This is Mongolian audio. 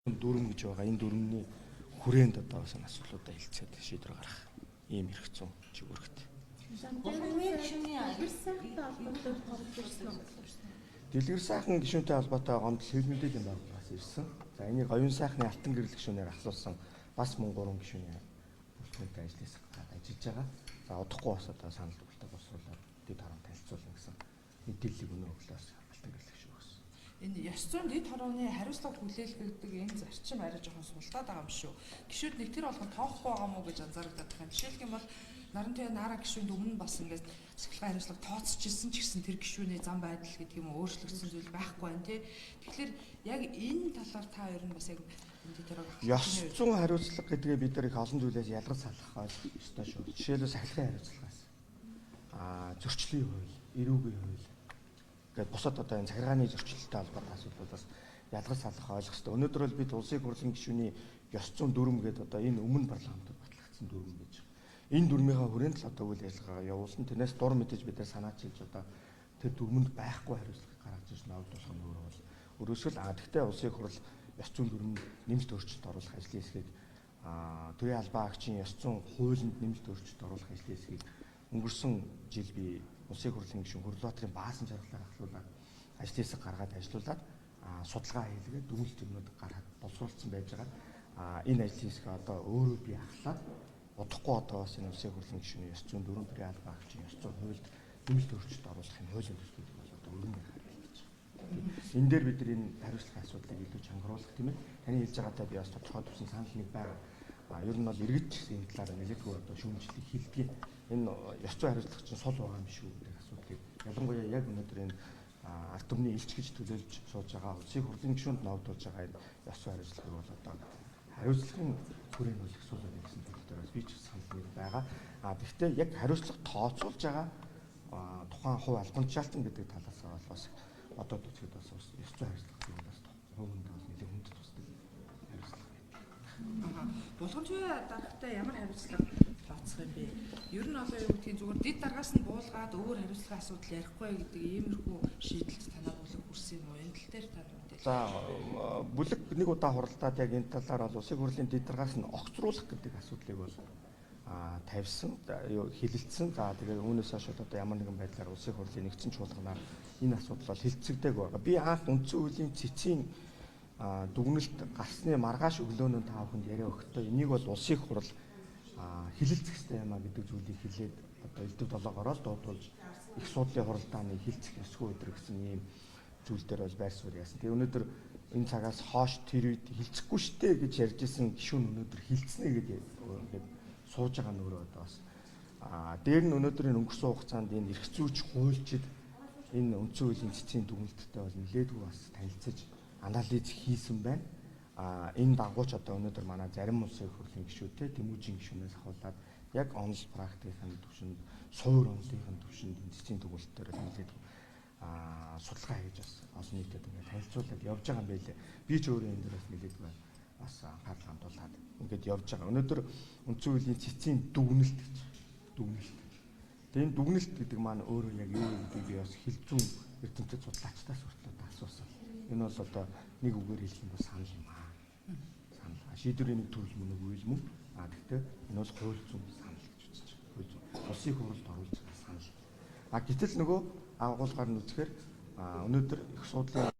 Дүрм гэж байгаа. Энэ дүрмний хүрээнд одоо бас асуудлуудаа хэлцээд шийдвэр гаргах ийм хэрэгцээ чигүүрхт. Дэлгэр сайхан гишүүнтэй холбоотой гомдол хэлмэдийн байгууллагаас ирсэн. За энийг оюун сайхны алтан гэрэл гишүүнээр асуусан бас мөн 3 гишүүний бүртгүүлэлт ажлаас ажиллаж байгаа. За удахгүй бас одоо санал өгөлтөд босруулаад дэд харан танилцуулна гэсэн мэдээллийг өнөө өглөөс алтан гэрэл гишүүн өгсөн. Энэ ёс зүйн дэд хорооны хариуцлага хүлээлгэгдэг энэ зарчим арай жоохон султаад байгаа юм шүү. Гишүүд нэг тэр болгон тоохгүй байгаа мó гэж анзаарагдаад байгаа. Жишээлх юм бол Нарантай Наара гишүүнд өмнө бас ингээд цэцлэгийн хариуцлага тооцчихсэн ч гэсэн тэр гишүүний зам байдал гэдэг юм өөрчлөгдсөн зүйл байхгүй байна тий. Тэгэхээр яг энэ талаар та ер нь бас яг ёс зүйн хариуцлага гэдгээ бид нар их олон зүйлээс ялгаж салах ёстой шүү. Жишээлбэл сахилгын хариуцлагаас зөрчлийн хууль, эрүүгийн хууль гэд бусад одоо энэ захиргааны зөрчилтэй холбоотой асуудлуудаас ялгаж салах ойлгох ёстой. Өнөөдөр бол бид улсын хурлын гишүүний ёс зүйн дүрм гэдэг одоо энэ өмнө парламентод батлагдсан дүрм гэж. Энэ дүрмийнхаа хүрээнд л одоо үйл ажиллагаа явуулсан. Тэрнээс дур мэдээж бид нар санаачилж одоо тэр дүрмэнд байхгүй хариуцлага гаргаж ирж навдуулах нь өөрөө өрөөсгөл гэхдээ улсын хурл ёс зүйн дүрмэнд нэмэлт өөрчлөлт оруулах ажлын хэсгийг төрийн албан агчийн ёс зүйн хуулинд нэмэлт өөрчлөлт оруулах ажлын хэсгийг өнгөрсөн жил би улсын хурлын гишүүн Хүрлбаатарын баасан жаргалаар ахлуулаад ажлын хэсэг гаргаад ажилуулад судалгаа хийлгээд дүгнэлт юмнууд гаргаад боловсруулсан байж байгаа. Энэ ажлын хэсгээ одоо өөрөө би ахлаад удахгүй одоо бас энэ улсын хурлын гишүүний ёс зүйн дүрм төрийн албан агчийн ёс зүйн хуульд нэмэлт өөрчлөлт оруулахын хуулийн төслүүдийг бол одоо өргөн харьяалж байна. Энэ дээр бид нар энэ хариуцлагын асуудлыг илүү чангаруулах тийм ээ. Таны хэлж байгаатай би бас тодорхой төвсөн санал нэг байна. Ер нь бол иргэд ч гэсэн энэ талаар нэлээдгүй одоо шүүмжлэлийг хийлдэг. Энэ ёс зүйн хариуцлага чинь сул байгаа юм шүү гэдэг асуудлыг ялангуяа яг өнөөдөр энэ ард түмний элч гэж төлөөлж сууж байгаа улсын хурлын гишүүнд навдуулж байгаа энэ ёс зүйн хариуцлагыг бол одоо хариуцлагын хүрээнд бол их суулгах гэсэн төлөвлөлтөөс би ч санал нэг байгаа. Гэхдээ яг хариуцлага тооцоолж байгаа тухайн хувь албанчаалтан гэдэг талаас нь бас одоо үзэхэд бас ёс зүйн хариуцлагыг бас хувьд бол нэлээд хүнд тусдаг хариуцлага байна. Булгамжийн даргатай ямар хариуцлага тооцох юм бэ? Ер нь одоо юу гэдгийг зүгээр дэд даргаас нь буулгаад өөр хариуцлагын асуудал ярихгүй гэдэг иймэрхүү шийдэлд танаа бүлэг хүрсэн юм уу? Энэ тал дээр та мэдээлэл. За бүлэг нэг удаа хуралдаад яг энэ талаар бол улсын хурлын дэд даргаас нь огцруулах гэдэг асуудлыг бол тавьсан, хилэлцсэн. За тэгээд үүнээс хойш одоо ямар нэгэн байдлаар улсын хурлын нэгдсэн чуулганаар энэ асуудал бол хилцэгдээг байгаа. Би анх үндсэн хуулийн цэцгийн дүгнэлт гарсны маргааш өглөөнөө та бүхэнд яриа өгөхдөө энийг бол улсын хурл хилэлцэх ёстой юм а гэдэг зүйлийг хэлээд одоо элдв долоогоор л дуудуулж их судлалын хуралдааны хилцэх ёсгүй өдр гэсэн ийм зүйл дээр бол байр суурь яасан. Тэгээ өнөөдөр энэ цагаас хойш тэр үед хилцэхгүй штэ гэж ярьж исэн гишүүн өнөөдөр хилцнэ гэдэг ингээд сууж байгаа нь өөрөө одоо бас дээр нь өнөөдөр энэ өнгөрсөн хугацаанд энэ эрх зүйч хуульчид энэ үндсэн хуулийн цэцгийн дүгнэлттэй бол нэлээдгүй бас танилцаж анализ хийсэн байна. Энэ дагууч одоо өнөөдөр манай зарим улсын хурлын гишүүдтэй Тэмүүжийн гишүүнээс ахуулаад яг онл практикийн түвшинд, суур онлын түвшинд энэ цэцгийн дүгнэлтээр нэлээдгүй судалгаа хийж бас олон нийтэд ингээд танилцуулаад явж байгаа юм байлээ. Би ч өөрөө энэ дээр бас нэлээдгүй бас анхаарал хандуулаад ингээд явж байгаа. Өнөөдөр үндсэн хуулийн цэцгийн дүгнэлт гэж дүгнэлт. Тэгээ энэ дүгнэлт гэдэг маань өөрөө яг юу гэдгийг би бас хилцүүн эрдэмтэд судлаачдаас хүртэл асуусан. Энэ бол одоо нэг үгээр хэлэх юм бол санал юм аа. Санал. Шийдвэрийн нэг төрөл мөн үгүй л мөн. Гэхдээ энэ бол хууль зүйн санал гэж үзэж байгаа. Улсын хурлд оруулж байгаа санал. Гэтэл нөгөө агуулгаар нь үзэхээр өнөөдөр их судлалын